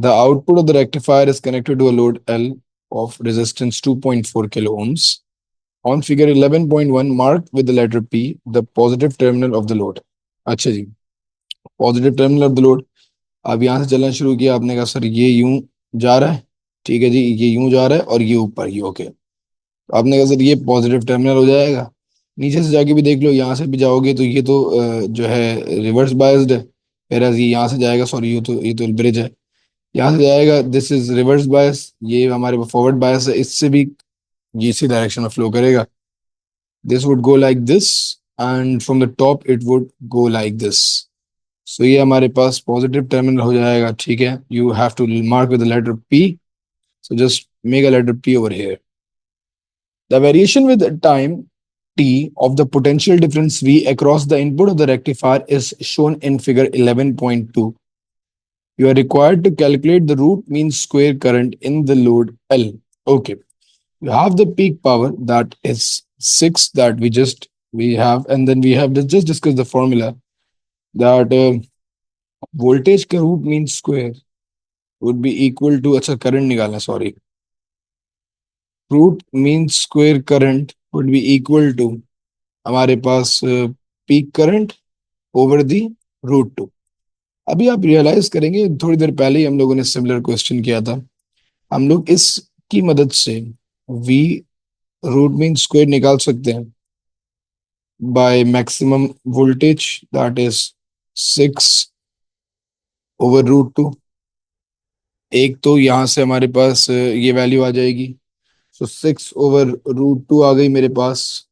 The output of the rectifier is connected to a load L of resistance 2.4 kilo ohms. On figure 11.1, marked with the letter P, the positive terminal of the load. अच्छा जी, positive terminal of the load. अब यहाँ से चलना शुरू किया आपने, कहा सर ये यूं जा रहा है, ठीक है जी, ये यूं जा रहा है और ये ऊपर, ये ओके. तो आपने कहा सर ये पॉजिटिव टर्मिनल हो जाएगा. नीचे से जाके भी देख लो, यहाँ से भी जाओगे तो ये तो जो है रिवर्स बायस्ड है. मेरा ये यहाँ से जाएगा, सॉरी ये तो ब्रिज है, यहाँ से जाएगा, दिस इज रिवर्स बायस, ये हमारे फॉरवर्ड बायस है, इससे भी ये इसी डायरेक्शन में फ्लो करेगा. This would go like this and from the top it would go like this. So ये हमारे पास पॉजिटिव टर्मिनल हो जाएगा. ठीक है, you have to mark with the letter P. So just make a letter P over here. The variation with time t of the potential difference V across the input of the rectifier is shown in figure 11.2. You are required to calculate the root mean square current in the load L. Okay. You have the peak power, that is 6, that we have, and then we have just discussed the formula that voltage का root mean square would be equal to, अच्छा current निकालना, sorry, root mean square current would be equal to हमारे पास peak current over the root two. अभी आप realise करेंगे, थोड़ी देर पहले ही हम लोगों ने सिमिलर क्वेश्चन किया था. हम लोग इसकी मदद से v रूट मीन स्क्वायर निकाल सकते हैं by maximum voltage, that is 6 over root two. एक तो यहां से हमारे पास ये वैल्यू आ जाएगी, सो 6 ओवर रूट टू आ गई मेरे पास,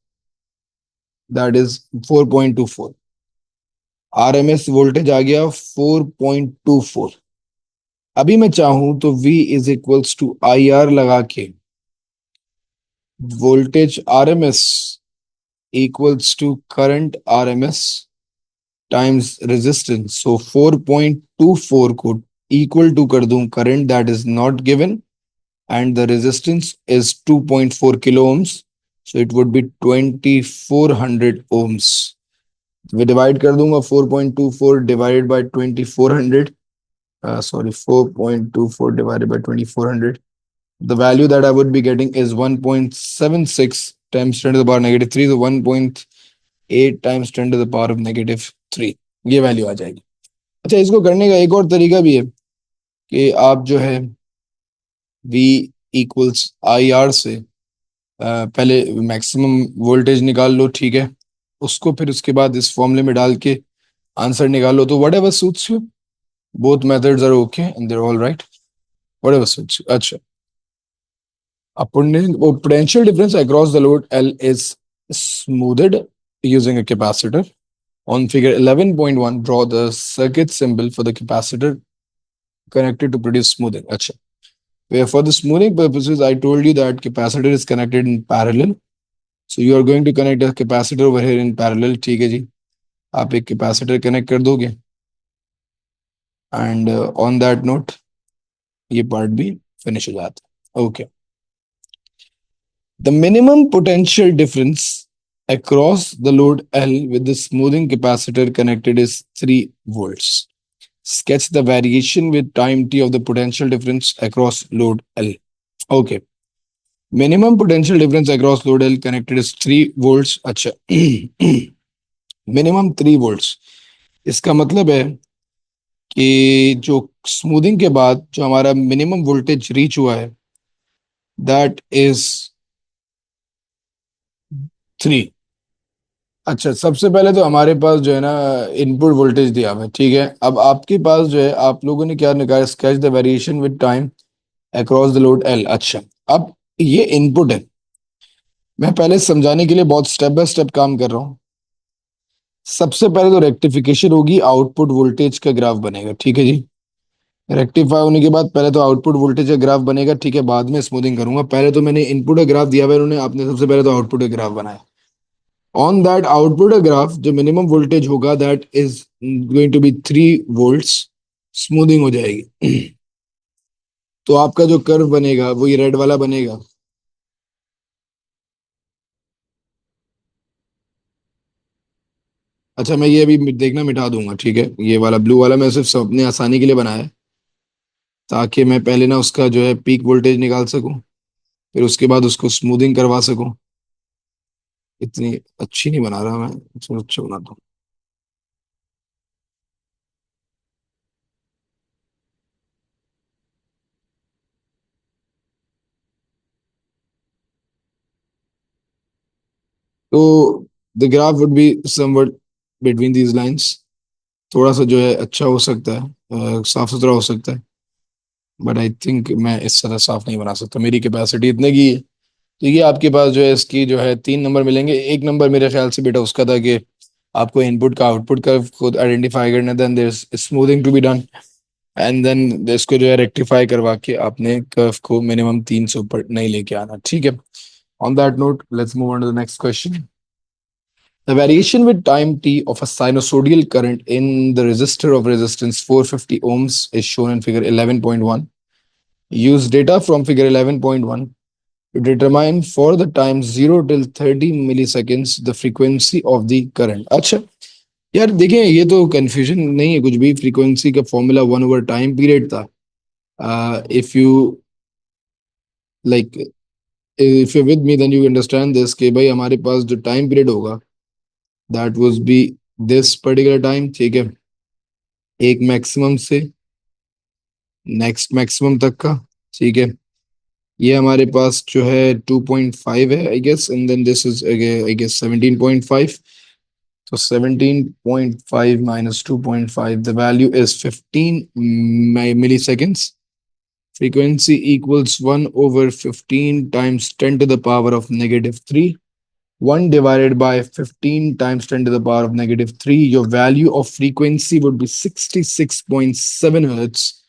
दैट इज 4.24. आरएमएस वोल्टेज आ गया 4.24. अभी मैं चाहूं तो V is equals to I R लगा के voltage RMS equals to current RMS times resistance. So 4.24 को इक्वल टू कर दूं current that is not given and the resistance is 2.4 kilo ohms. So it would be 2400 ohms. मैं divide कर दूंगा 4.24 divided by 2400. Sorry, 4.24 divided by 2400. The value that I would be getting is 1.76 times 10 to the power negative 3. So 1.8 times 10 to the power of negative 3. ये value आ जाएगी. अच्छा, इसको करने का एक और तरीका भी है कि आप जो है V इक्वल्स आई आर से पहले मैक्सिमम वोल्टेज निकाल लो, ठीक है, उसको फिर उसके बाद इस फॉर्मूले में डाल के आंसर निकाल लो. तो what ever suits you, both methods are okay and they're all right, whatever suits you. Acha, a potential difference across the load L is smoothed using a capacitor. On figure 11.1, draw the circuit symbol for the capacitor connected to produce smoothing. Acha, where for the smoothing purposes I told you that capacitor is connected in parallel, so you are going to connect a capacitor over here in parallel. ठीक है जी, आप एक capacitor connect कर दोगे and on that note ये part भी finish हो जाता है. Okay. The minimum potential difference across the load L with the smoothing capacitor connected is 3 volts. Sketch the variation with time t of the potential difference across load L. Okay. Minimum potential difference across load L connected is 3 volts. अच्छा, minimum 3 volts. इसका मतलब है कि जो smoothing के बाद जो हमारा मिनिमम वोल्टेज रीच हुआ है दैट इज 3. अच्छा, सबसे पहले तो हमारे पास जो है ना इनपुट वोल्टेज दिया हुआ है, ठीक है. अब आपके पास जो है आप लोगों ने क्या निकाला, sketch the variation with time across the load L. अच्छा, अब ये इनपुट है, मैं पहले समझाने के लिए बहुत स्टेप बाय स्टेप काम कर रहा हूँ. सबसे पहले तो रेक्टिफिकेशन होगी, आउटपुट वोल्टेज का ग्राफ बनेगा, ठीक है जी. रेक्टिफाई होने के बाद पहले तो आउटपुट वोल्टेज का ग्राफ बनेगा, ठीक है, बाद में स्मूथिंग करूंगा. पहले तो मैंने इनपुट का ग्राफ दिया हुआ है उन्होंने, आपने सबसे पहले तो आउटपुट का ग्राफ बनाया. ऑन दैट आउटपुट ग्राफ जो मिनिमम वोल्टेज होगा that is going to be 3 volts. Smoothing हो जाएगी. तो आपका जो कर्व बनेगा वो ये रेड वाला बनेगा. अच्छा, मैं ये अभी देखना मिटा दूंगा, ठीक है, ये वाला ब्लू वाला मैं सिर्फ अपने आसानी के लिए बनाया है. ताकि मैं पहले ना उसका जो है पीक वोल्टेज निकाल सकूं, फिर उसके बाद उसको स्मूथिंग करवा सकूं। इतनी अच्छी नहीं बना रहा मैं, थोड़ा अच्छा बनाता हूँ। तो the graph would be somewhat between these lines. थोड़ा सा जो है अच्छा हो सकता है, साफ सुथरा हो सकता है, बट आई थिंक मैं इस तरह साफ नहीं बना सकता, मेरी कैपेसिटी इतने की है। तो ये आपके पास जो है इसकी जो है 3 नंबर मिलेंगे। एक नंबर मेरे ख्याल से बेटा उसका था कि आपको इनपुट का आउटपुट कर्व खुद आइडेंटिफाई करना, then there is smoothing to be done, and then इसको जो है रेक्टिफाई करवा के आपने कर्व को मिनिमम 300 पर नहीं लेके आना, ठीक है। On that note let's move on to the next question. The variation with time t of a sinusoidal current in the resistor of resistance 450 ohms is shown in figure 11.1. Use data from figure 11.1 to determine for the time 0 till 30 milliseconds the frequency of the current. अच्छा यार देखें, ये तो confusion नहीं है कुछ भी, frequency का फॉर्मूला 1/टाइम पीरियड था। If you like, if you with me then you understand this कि भाई हमारे पास जो टाइम पीरियड होगा that would be this particular time, ठीक है, एक मैक्सिमम से नेक्स्ट मैक्सिमम तक का, ठीक है। ये हमारे पास जो है 2.5 है I guess, and then this is I guess 17.5। तो 17.5 minus 2.5, the value is 15 milliseconds. Frequency equals 1 over 15 times 10 to the power of negative 3. 1 divided by 15 times 10 to the power of negative 3. Your value of frequency would be 66.7 hertz.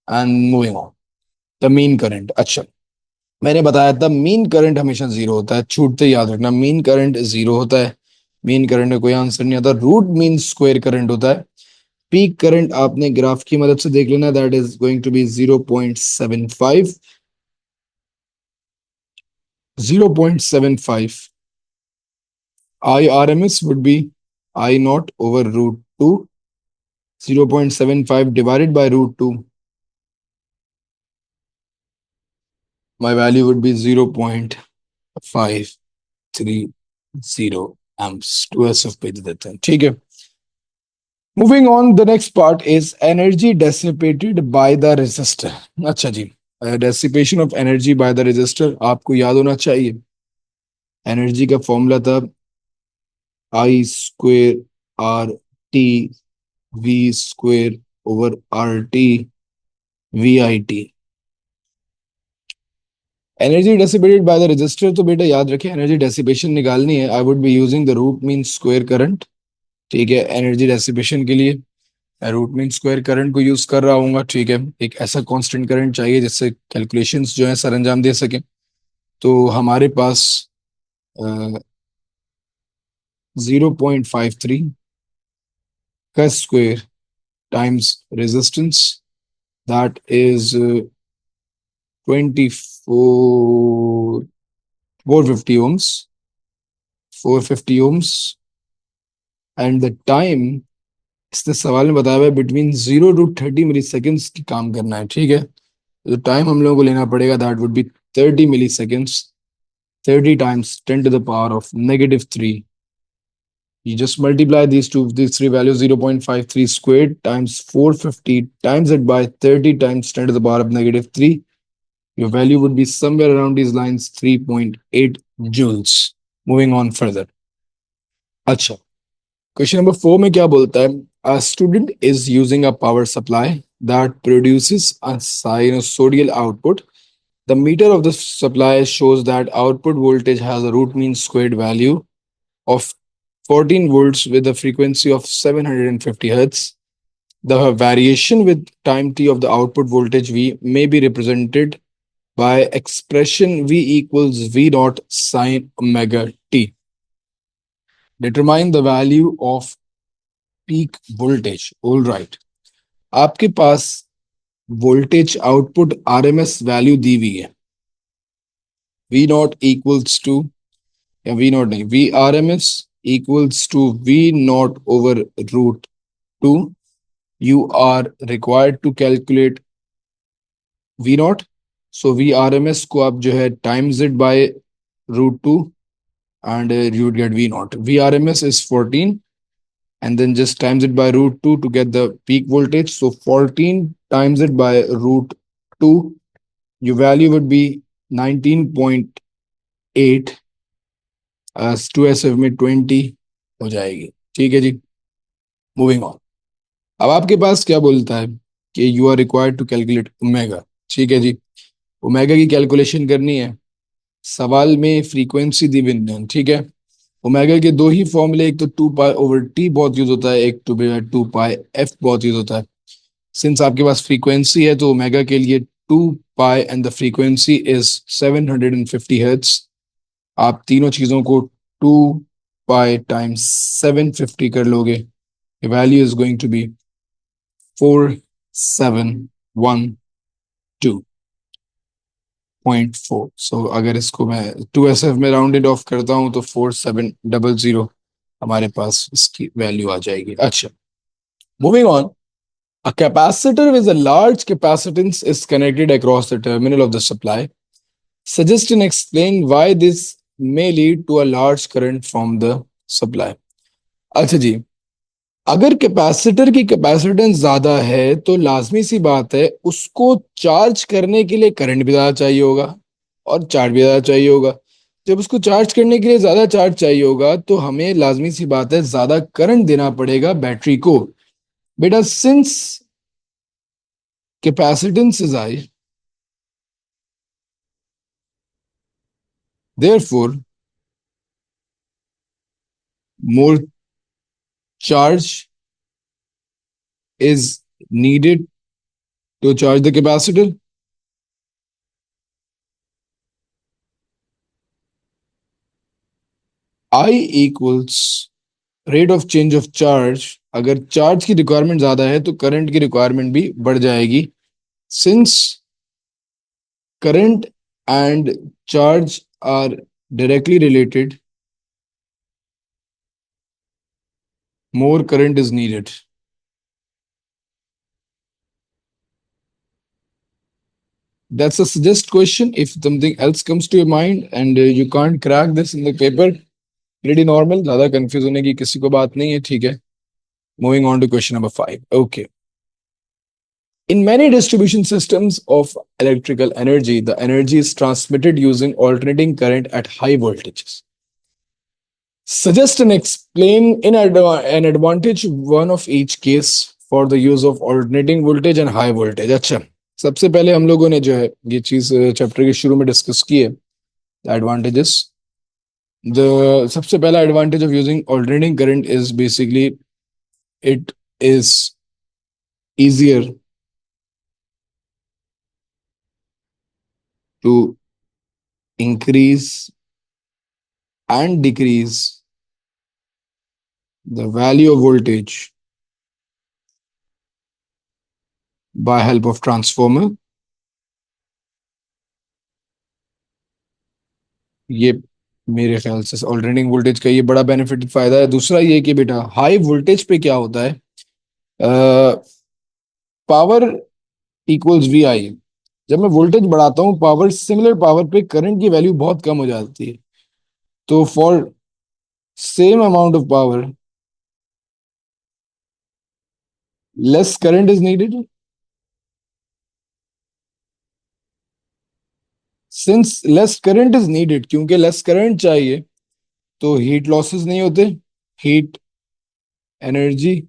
And moving on, the mean current. अच्छा, मैंने बताया था mean current हमेशा zero होता है, छूटते याद रखना, मीन करंट जीरो होता है। मीन करंट में कोई आंसर नहीं आता, रूट मीन स्क्वायर करंट होता है। पीक करंट आपने ग्राफ की मदद से देख लेना, that is going to be 0.75। 0.75 I R M S would be I naught over root two. 0.75 divided by root 2, my value would be 0.530 amps। 2SF पे दे देते हैं, ठीक है। Moving on, the next part is energy dissipated by the resistor. अच्छा जी, dissipation of energy by the resistor आपको याद होना चाहिए। एनर्जी का फॉर्मूला था I square R T V square over R T V I T. Energy dissipated by the resistor, तो बेटा याद रखें एनर्जी डेसिपेशन निकालनी है, I would be using the root mean square current, ठीक है। एनर्जी डेसिपेशन के लिए रूट मीन स्क्वायर करंट को यूज कर रहा हूँ, ठीक है। एक ऐसा कांस्टेंट करंट चाहिए जिससे कैलकुलेशंस जो है सर अंजाम दे सके। तो हमारे पास 0.53 का square times resistance, that is 450 ohms, 450 ohms, and the time इसने सवाल में बताया हुआ है बिटवीन 0 to 30 मिली सेकेंड्स की काम करना है, ठीक है। तो टाइम हम लोगों को लेना पड़ेगा, that would B 30 milliseconds। 30 times 10 to the power of negative 3. You just multiply these three values, 0.53 squared times 450, times it by 30 times 10 to the power of negative 3. Your value would be somewhere around these lines, 3.8 joules. Moving on further. अच्छा, question number 4 में क्या बोलता है? A student is using a power supply that produces a sinusoidal output. The meter of the supply shows that output voltage has a root mean squared value of 14 volts with a frequency of 750 hertz. The variation with time t of the output voltage V may be represented by expression V equals V naught sine omega t. Determine the value of peak voltage. All right. आपके पास voltage output RMS value दी हुई है, V naught equals to, या V naught नहीं, V R M S equals to V naught over root two. You are required to calculate V naught. So V R M S को आप जो है times it by √2 and you would get V naught. VRMS is 14 and then just times it by √2 to get the peak voltage. So 14 times it by √2, your value would be 19.8. 2SF में 20 हो जाएगी. ठीक है जी. Moving on. अब आपके पास क्या बोलता है कि you are required to calculate omega. ठीक है जी. ओमेगा की कैलकुलेशन करनी है. सवाल में फ्रीक्वेंसी दी हुई है. ठीक है. ओमेगा के दो ही फॉर्मूले, एक तो 2 पाई/टी बहुत यूज होता है, एक 2 पाई/एफ बहुत यूज होता है. सिंस आपके पास फ्रीक्वेंसी है तो ओमेगा के लिए 2 pi and the frequency is 750 hertz. आप तीनों चीजों को 2 पाई टाइम्स 750 कर लोगे. Value is going to be 4712.4. So अगर इसको मैं 2SF में राउंडेड ऑफ करता हूं तो 4700 हमारे पास इसकी वैल्यू आ जाएगी. अच्छा, moving on. A capacitor with a large capacitance is connected across the terminal of the supply. Suggest and explain why this may lead to a large current from the supply. अच्छा जी, अगर capacitor की capacitance ज्यादा है तो लाजमी सी बात है उसको चार्ज करने के लिए करंट भी ज्यादा चाहिए होगा और चार्ज भी ज्यादा चाहिए होगा. जब उसको चार्ज करने के लिए ज्यादा चार्ज चाहिए होगा तो हमें लाजमी सी बात है ज्यादा करंट देना पड़ेगा बैटरी को. बेटा since capacitance is high, therefore more charge is needed to charge the capacitor. I equals rate of change of charge. अगर चार्ज की रिक्वायरमेंट ज्यादा है तो करंट की रिक्वायरमेंट भी बढ़ जाएगी. Since current and charge are directly related, more current is needed. That's a suggest question. If something else comes to your mind and you can't crack this in the paper, pretty normal. ज़्यादा confuse होने की किसी को बात नहीं है. ठीक है. Moving on to question number 5. Okay. In many distribution systems of electrical energy, the energy is transmitted using alternating current at high voltages. Suggest and explain an advantage one of each case for the use of alternating voltage and high voltage. अच्छा, सबसे पहले हम लोगों ने जो है ये चीज चैप्टर के शुरू में डिस्कस की है. एडवांटेजेस. The सबसे पहला advantage of using alternating current is basically it is easier to increase and decrease the value of voltage by help of transformer. ये मेरे ख्याल से ऑल्टरनेटिंग वोल्टेज का ये बड़ा बेनिफिट फायदा है. दूसरा ये कि बेटा हाई वोल्टेज पे क्या होता है, पावर इक्वल्स वी आई. जब मैं वोल्टेज बढ़ाता हूँ पावर सिमिलर पावर पे करंट की वैल्यू बहुत कम हो जाती है. तो for same amount of power less current is needed. Since less current is needed, क्योंकि लेस करंट चाहिए तो हीट लॉसेस नहीं होते. Heat energy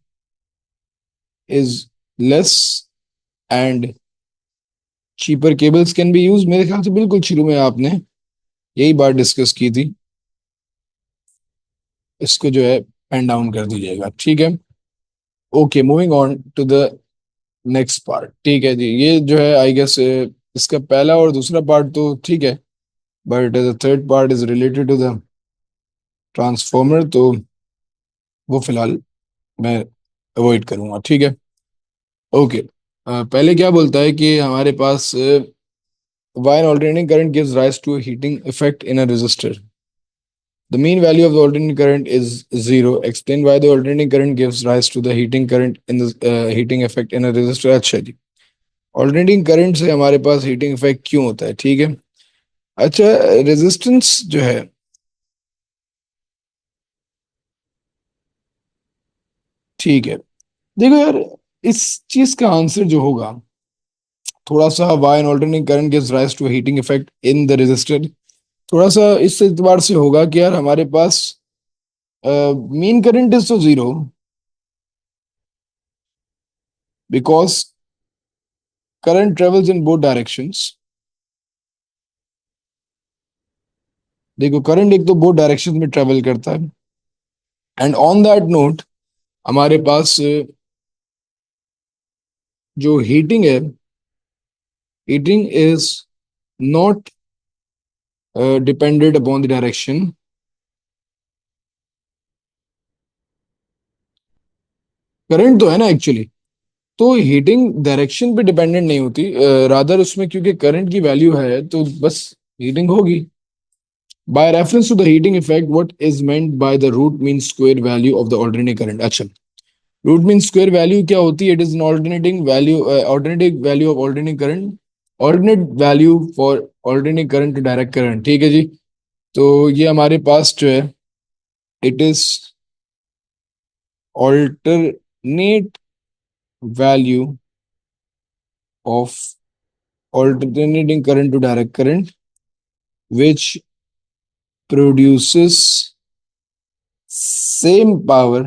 is less and cheaper cables can be use. मेरे ख्याल से बिल्कुल शुरू में आपने यही बात डिस्कस की थी. इसको जो है पेन डाउन कर दीजिएगा. ठीक है. Okay, moving on to the next part. ठीक है जी, ये जो है आई गेस इसका पहला और दूसरा पार्ट तो ठीक है, but the third part is related to the transformer, तो वो फिलहाल मैं अवॉइड करूंगा. ठीक है. ओके. पहले क्या बोलता है कि हमारे पास why an alternating current gives rise to a heating effect in a resistor. The mean value of the alternating current is 0. Explain why the alternating current gives rise to the heating current in the heating effect in a resistor. अच्छा जी, alternating current से हमारे पास heating effect क्यों होता है, ठीक है। अच्छा, resistance जो है, ठीक है, देखो यार, इस चीज का आंसर जो होगा, थोड़ा सा why an alternating current gives rise to heating effect in the resistor, थोड़ा सा इस एतबार से होगा कि यार हमारे पास मीन करंट इज तो zero, because current travels in both directions. देखो, करंट एक तो बोथ डायरेक्शन में ट्रेवल करता है, एंड ऑन दैट नोट हमारे पास जो हीटिंग है, heating is not dependent upon the direction. Current तो है ना एक्चुअली, तो हीटिंग डायरेक्शन पे डिपेंडेंट नहीं होती, रादर उसमें क्योंकि करंट की वैल्यू है तो बस हीटिंग होगी। By reference to the heating effect, what is meant by the root mean square value of the alternating current. अच्छा, रूट मीन स्क्वायर वैल्यू क्या होती है? It is an alternating value, alternative value of alternating current, alternate value for alternating current to direct current, ठीक है जी। तो ये हमारे पास जो है, it is alternate value of alternating current to direct current, which produces same power,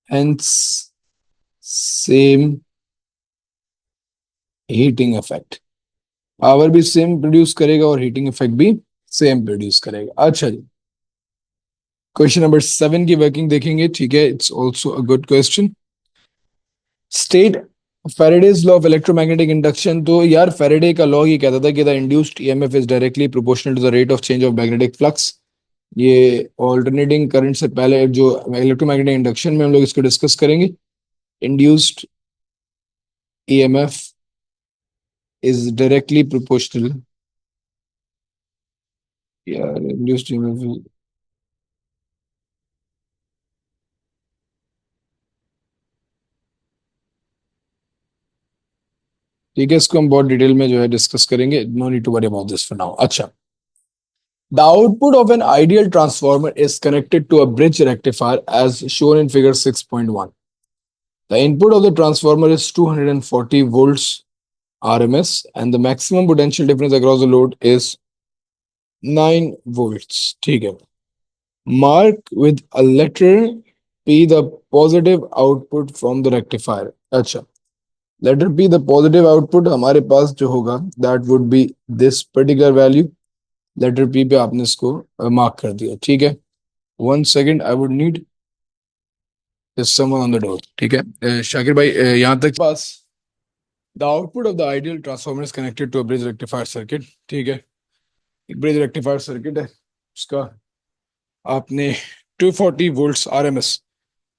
hence same heating effect। Power भी सेम प्रोड्यूस करेगा और हीटिंग इफेक्ट भी सेम प्रोड्यूस करेगा। अच्छा जी, क्वेश्चन नंबर 7 की वर्किंग देखेंगे, ठीक है। It's also a good question. State Faraday's law of electromagnetic induction. तो यार फेरेडे का लॉ ये कहता था कि the induced EMF is directly proportional to the rate of change of magnetic flux. ये ऑल्टरनेटिंग करंट से पहले जो इलेक्ट्रोमैग्नेटिक इंडक्शन में हम लोग इसको डिस्कस करेंगे। Induced EMF is directly proportional, यार इंड्यूस्ड ईएमएफ, ठीक है, इसको हम बहुत डिटेल में जो है डिस्कस करेंगे, no need to worry about this for now. अच्छा, the output of an ideal transformer is connected to a bridge rectifier as shown in figure 6.1. The input of the transformer is 240 volts RMS and the maximum potential difference across the load is 9 volts, ठीक है। Mark with a letter P the positive output from the rectifier। अच्छा, letter P the positive output हमारे पास जो होगा, that would be this particular value। Letter P पे आपने इसको मार्क कर दिया, ठीक है। 1 second, I would need someone on the door, ठीक है। शाकिर भाई, यहाँ तक पास the output of the ideal transformer is connected to a bridge rectifier circuit, ठीक है। एक ब्रिज रेक्टिफायर सर्किट है, उसका आपने 240 वोल्ट्स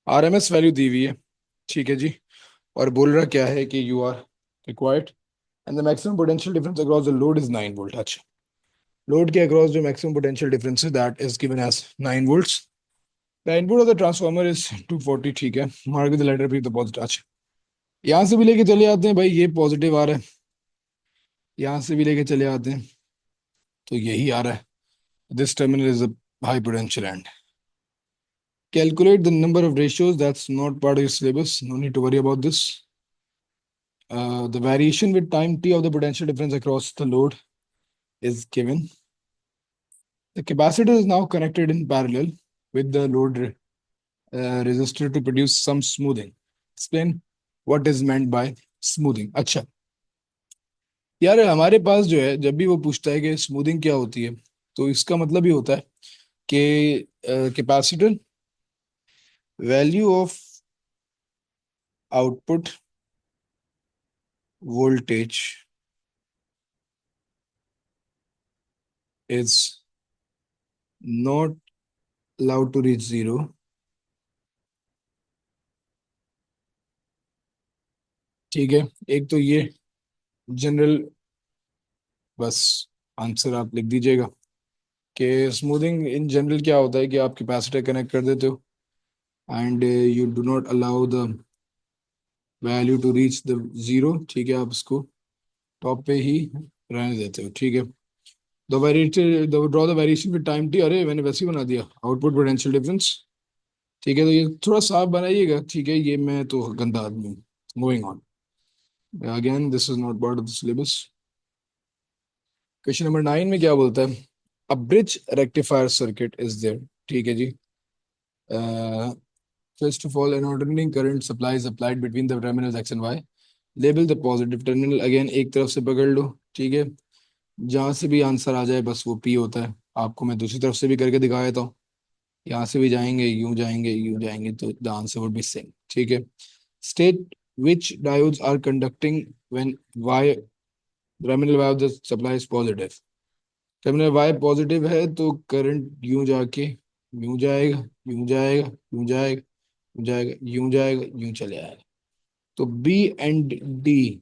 आरएमएस वैल्यू दी हुई है, ठीक है जी। और बोल रहा क्या है कि you are required and the maximum potential difference across the load is 9 volt. अच्छा, लोड के अक्रॉस जो मैक्सिमम पोटेंशियल डिफरेंस है that is given as 9 volts. The input of the transformer is 240, ठीक है। Mark with the letter P the positive. अच्छा, यहाँ से भी लेके चले आते हैं भाई, ये पॉजिटिव आ रहा है, यहाँ से भी लेके चले आते हैं तो यही आ रहा है। This terminal is a high potential and calculate the number of ratios, that's not part of your syllabus, no need to worry about this। The variation with time t of the potential difference across the load is given। The capacitor is now connected in parallel with the load resistor to produce some smoothing। Explain what is meant by smoothing। अच्छा यार, हमारे पास जो है, जब भी वो पूछता है कि स्मूथिंग क्या होती है, तो इसका मतलब ये होता है कि capacitor value of output voltage is not allowed to reach zero। ठीक है, एक तो ये जनरल, बस आंसर आप लिख दीजिएगा कि स्मूथिंग इन जनरल क्या होता है कि आप कैपेसिटर कनेक्ट कर देते हो and you do not allow the value to reach the zero, ठीक है, आप इसको टॉप पे ही रहने देते हो, ठीक है। The variation, draw the variation with time T, अरे मैंने वैसे ही बना दिया, आउटपुट पोटेंशियल डिफरेंस, ठीक है। तो ये थोड़ा साफ बनाइएगा, ठीक है, ये मैं तो गंदा आदमी हूँ। Moving on, again this is not part of the syllabus. Question number 9 में क्या बोलता है, a bridge rectifier circuit is there, ठीक है जी। First of all an alternating current supply is applied between the terminals X and Y, label the positive terminal, again एक तरफ से पकड़ लो, ठीक है, जहां से भी आंसर आ जाए बस वो पी होता है। आपको मैं दूसरी तरफ से भी करके दिखा देता हूँ, यहाँ से भी जाएंगे, यूं जाएंगे, यूं जाएंगे, तो the answer would be same, ठीक है। State which diodes are conducting when Y, terminal Y of the supply is positive, terminal Y positive है तो करंट यूं जाके यूं जाएगा, यूं जाएगा, यूं जाएगा, यूं जाएगा, यूं जाएगा, यूं चले आएगा। तो बी एंड डी,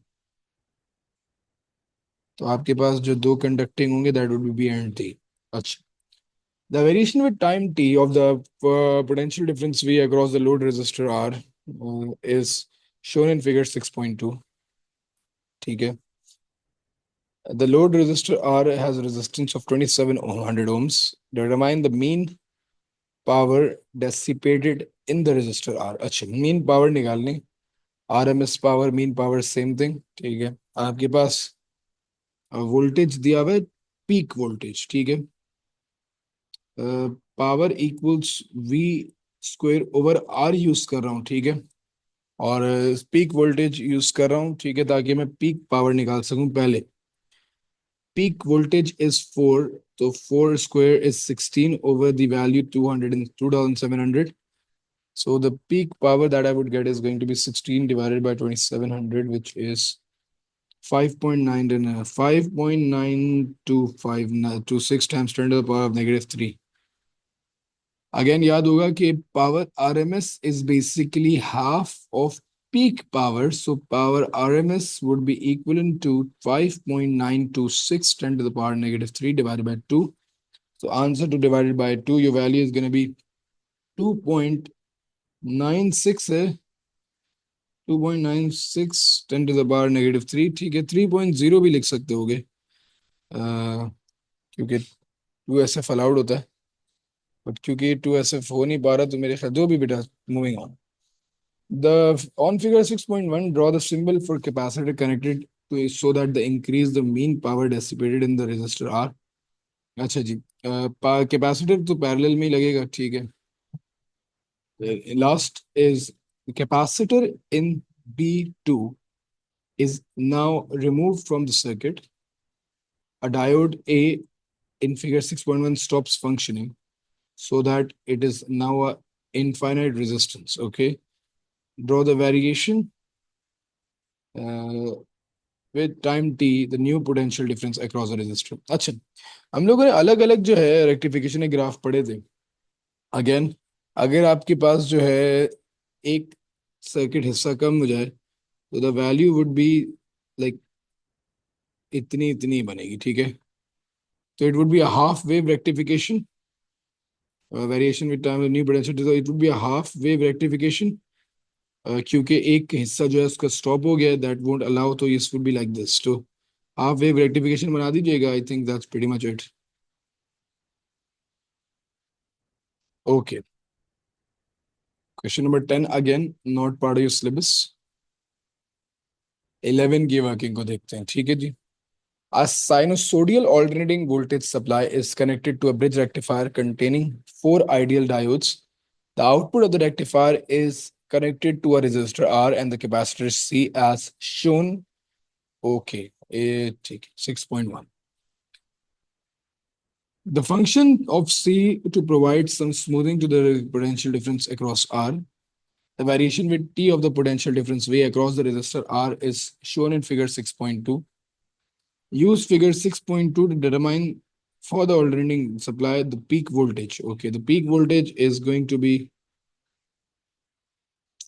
तो आपके पास जो दो कंडक्टिंग होंगे that would be B and D. अच्छा, the variation with time t of the potential difference V across the load resistor R is shown in figure 6.2, ठीक है। The load resistor R has a resistance of 2700 ohms. Determine the mean power dissipated in the resistor R. अच्छा, mean power निकालनी, RMS power, mean power same thing, ठीक है। आपके पास voltage दिया हुआ है, पीक वोल्टेज, ठीक है। Power equals V square over R use कर रहा हूँ, ठीक है। और पीक वोल्टेज यूज कर रहा हूँ, ठीक है, ताकि मैं पीक पावर निकाल सकूं पहले। पीक वोल्टेज इज 4, तो 4 square is 16 over the value 200 and 2700, so the peak power that I would get is going to be 16 divided by 2700, which is 5.9 and 5.9256 times 10 to the power of negative 3। Again याद होगा कि power RMS is basically half of peak power, so power RMS would be equal to 5.926 10 to the power negative 3 divided by 2। So answer to divided by 2, your value is going to be 2.96 है, 2.96 10 to the power negative 3, ठीक है। 3.0 भी लिख सकते होगे, क्योंकि 2SF allowed होता है, बट क्योंकि 2SF हो नहीं पा रहा तो मेरे ख्याल जो भी बेटा। Moving on, the on figure 6.1, draw the symbol for capacitor connected to so that the increase the mean power dissipated in the resistor R। अच्छा जी, कैपेसिटर तो पैरेलल में ही लगेगा, ठीक है। Last is capacitor in B2 is now removed from the circuit. A diode A in figure 6.1 stops functioning so that it is now a infinite resistance, okay। Draw the variation uh, with time t the new potential difference across the resistor। अच्छा, हम लोगों ने अलग अलग जो है rectification graph पढ़े थे। अगेन, अगर आपके पास जो है एक सर्किट हिस्सा कम हो जाए तो the value would be like इतनी इतनी बनेगी, ठीक है। तो it would be a half wave rectification, variation with time new potential, it would be a half wave rectification, क्योंकि एक हिस्सा जो है उसका स्टॉप हो गया, दैट वोंट अलाउ, तो इस वुड बी लाइक दिस। तो हाफ वेव रेक्टिफिकेशन बना दीजिएगा, I think that's pretty much it. Okay, question number 10 again not part of your syllabus. 11 की वर्किंग को देखते हैं, ठीक है जी। A sinusoidal alternating voltage supply is connected to a bridge rectifier containing four ideal diodes. The output of the rectifier is connected to a resistor R and the capacitor C as shown. Okay, ठीक है, 6.1. The function of C to provide some smoothing to the potential difference across R. The variation with T of the potential difference V across the resistor R is shown in figure 6.2. Use figure 6.2 to determine for the alternating supply the peak voltage. Okay, the peak voltage is going to be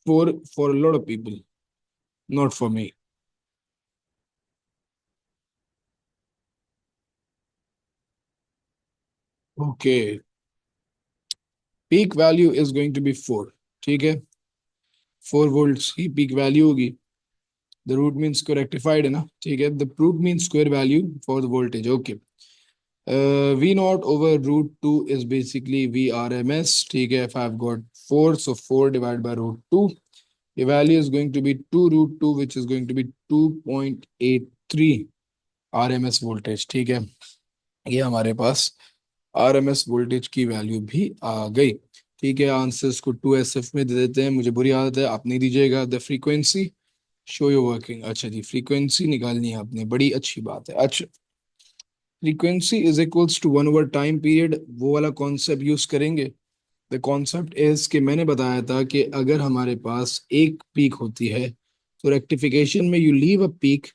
for a lot of people, not for me. Okay, peak value is going to be 4, ठीक है। 4 volts की peak value होगी। The root mean square rectified है ना, ठीक है। The root mean square value for the voltage, okay. V naught over root 2 is basically VRMS. ठीक है, if I've got 4, so 4 divided by root 2. The value is going to be 2 root 2, which is going to be 2.83 RMS voltage. ठीक है, ये हमारे पास RMS voltage की value भी आ गई। ठीक है, आंसर्स को 2SF में दे देते हैं, मुझे बुरी आदत है, आप नहीं दीजिएगा। The frequency show your working, अच्छा जी, फ्रीक्वेंसी निकालनी है आपने, बड़ी अच्छी बात है। अच्छा, फ्रीक्वेंसी इज इक्वल्स टू 1/टाइम पीरियड, वो वाला कॉन्सेप्ट यूज करेंगे। द कॉन्सेप्ट इज कि मैंने बताया था कि अगर हमारे पास एक पीक होती है तो रेक्टिफिकेशन में you leave a peak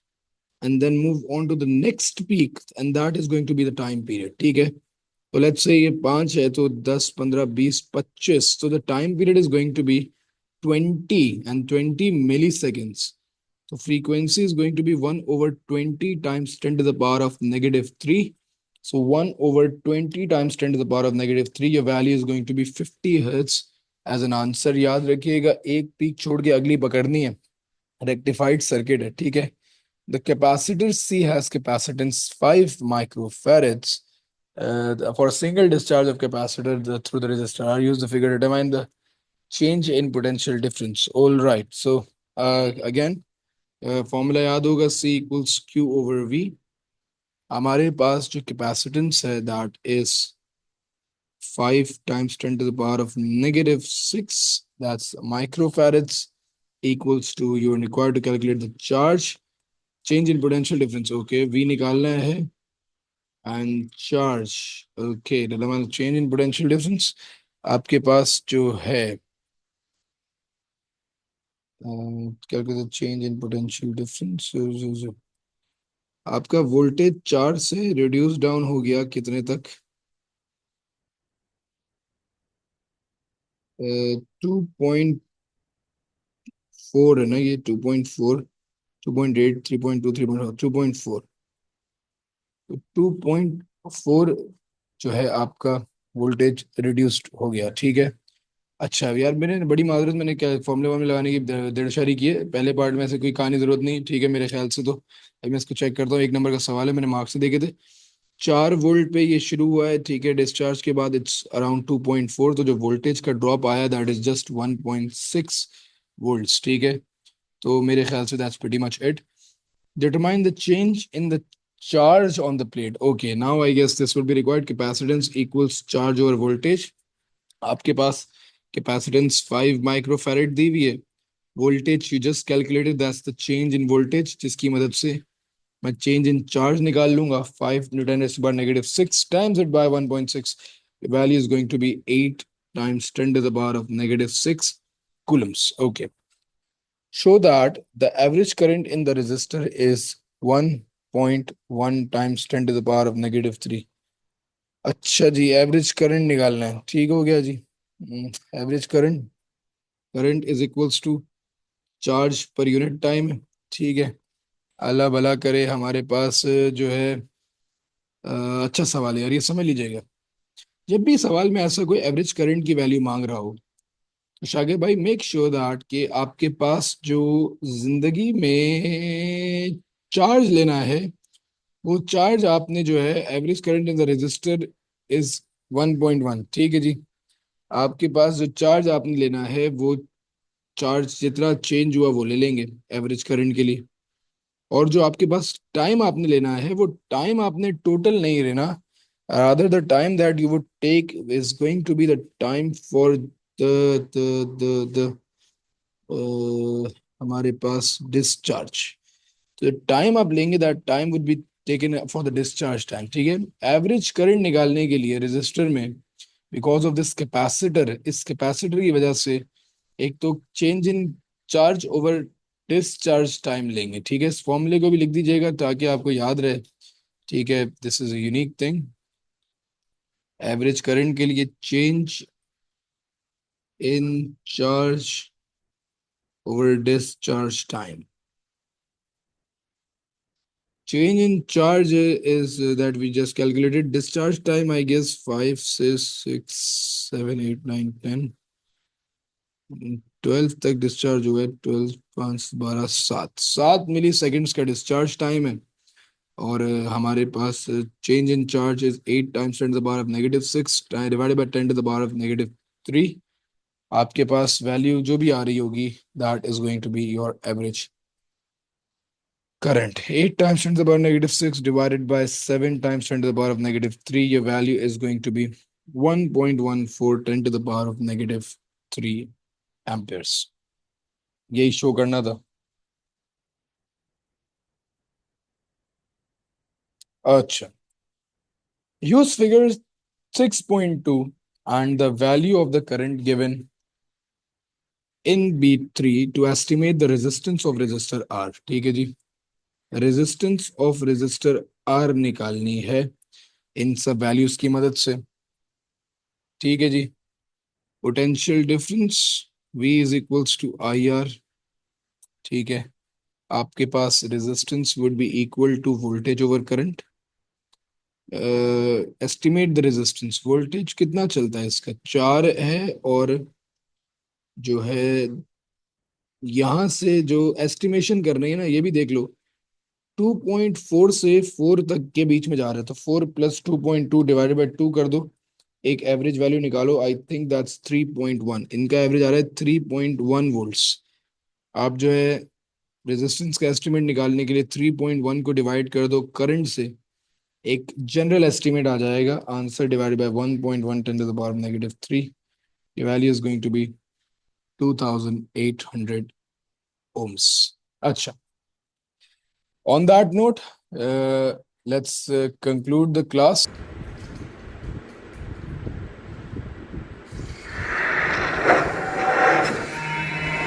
and then move on to the next peak and that is going to be the time period. ठीक है, तो लेट्स से ये 5 है तो 10, 15, 20, 25, तो the time period is going to be 20 and 20 milliseconds। So frequency is going to be 1 over 20 times 10 to the power of negative 3. So 1 over 20 times 10 to the power of negative 3. Your value is going to be 50 hertz as an answer. याद रखिएगा, एक peak छोड़ के अगली पकड़नी है। Rectified circuit है, ठीक है। The capacitor C has capacitance 5 microfarads. For a single discharge of capacitor through the resistor, I use the figure to determine the change in potential difference. All right. So again, formula याद होगा, C equals Q over V। हमारे पास जो capacitance है that is 5 times 10 to the power of negative 6, that's microfarads, equals to, you are required to calculate the charge change in potential difference, okay। V निकालना है and charge, okay, change in potential difference आपके पास जो है, calculate change in potential difference. आपका voltage 4 से reduce down हो गया कितने तक, 2.4 है ना, ये 2.4, 2.8, 3.2, 3.4, 2.4, 2.4 जो है आपका वोल्टेज रिड्यूस्ड हो गया। ठीक है, अच्छा यार, मैंने बड़ी माजरत, मैंने क्या फॉर्मूले वार्मूले लगाने की देड़शारी की है पहले पार्ट में, ऐसे कोई कहानी जरूरत नहीं, ठीक है मेरे ख्याल से। तो अभी मैं इसको चेक करता हूँ, 1 नंबर का सवाल है, मैंने मार्क्स से देखे थे। 4 वोल्ट पे ये शुरू हुआ है, ठीक है, डिस्चार्ज के बाद इट्स अराउंड 2.4, तो जो वोल्टेज का ड्रॉप आया दैट इज जस्ट 1.6 वोल्ट्स। ठीक है, तो मेरे ख्याल से that's pretty much it. Determine the change in the charge on the plate, okay, now I guess this will be required. Capacitance equals charge over voltage. आपके पास capacitance 5 microfarad दी हुई है, voltage you just calculated, that's the change in voltage, जिसकी मदद से मैं change in charge निकाल लूंगा। 5 × 10⁻⁶ times it by 1.6, value is going to be 8 times 10 to the power of -6 coulombs, okay। Show that the average current in the resistor is 1.1 times 10 to the power of -3। अच्छा जी, average current निकालना है, ठीक हो गया जी। Average current, current is equals to charge per unit time, ठीक है। अल्लाह भला करे हमारे पास जो है, अच्छा सवाल है यार, ये समझ लीजिएगा। जब भी सवाल में ऐसा कोई एवरेज करंट की वैल्यू मांग रहा हो, तो शागिर भाई मेक श्योर दैट कि आपके पास जो जिंदगी में चार्ज लेना है, वो चार्ज आपने जो है, average current in the register is 1.1, ठीक है जी। आपके पास जो चार्ज आपने लेना है, वो चार्ज जितना चेंज हुआ वो ले लेंगे एवरेज करंट के लिए। और जो आपके पास टाइम आपने लेना है, वो टाइम आपने टोटल नहीं लेना, rather the time that you would take is going to be the time for the हमारे पास डिस्चार्ज। तो टाइम आप लेंगे, that time would be taken for the discharge time, ठीक है। एवरेज करंट निकालने के लिए रजिस्टर में, बिकॉज ऑफ दिस कैपेसिटर, इस कैपेसिटर की वजह से एक तो change in charge over discharge time लेंगे, ठीक है। इस फॉर्मूले को भी लिख दीजिएगा ताकि आपको याद रहे, ठीक है। This is a unique thing, average current के लिए change in charge over discharge time. Change in charge is that we just calculated. Discharge time, I guess 5, 6, 7, 8, 9, 10. 12 तक डिस्चार्ज हुआ है, 12, 5, 12, 7 मिली सेकेंड्स का डिस्चार्ज टाइम है। और हमारे पास change in charge is 8 × 10⁻⁻6 divided by 10⁻⁻3। आपके पास वैल्यू जो भी आ रही होगी, that is going to be your average current. 8 times 10 to the power -6 divided by 7 times 10 to the power of -3. Your value is going to be 1.14 10 to the power of -3 amperes. यही show करना था। अच्छा, use figure 6.2 and the value of the current given in B3 to estimate the resistance of resistor R। ठीक है जी, resistance of resistor R निकालनी है इन सब values की मदद से। ठीक है जी, potential difference V is equals to IR। ठीक है, आपके पास resistance would be equal to voltage over current. Estimate the resistance, voltage कितना चलता है इसका, 4 है। और जो है यहाँ से जो एस्टिमेशन कर रहे हैं ना, ये भी देख लो, 2.4 से 4 तक के बीच में जा रहा है, तो 4 + 2.2 डिवाइडेड बाई 2 कर दो, एक एवरेज वैल्यू निकालो। आई थिंक दैट्स 3.1, इनका एवरेज आ रहा है 3.1 वोल्ट्स। आप जो है रेजिस्टेंस का एस्टिमेट निकालने के लिए 3.1 को डिवाइड कर दो करंट से, एक जनरल एस्टिमेट आ जाएगा। Answer divided by 1.1 10 to the power -3, the value is going to be 2800 ohms। अच्छा, on that note, let's conclude the class।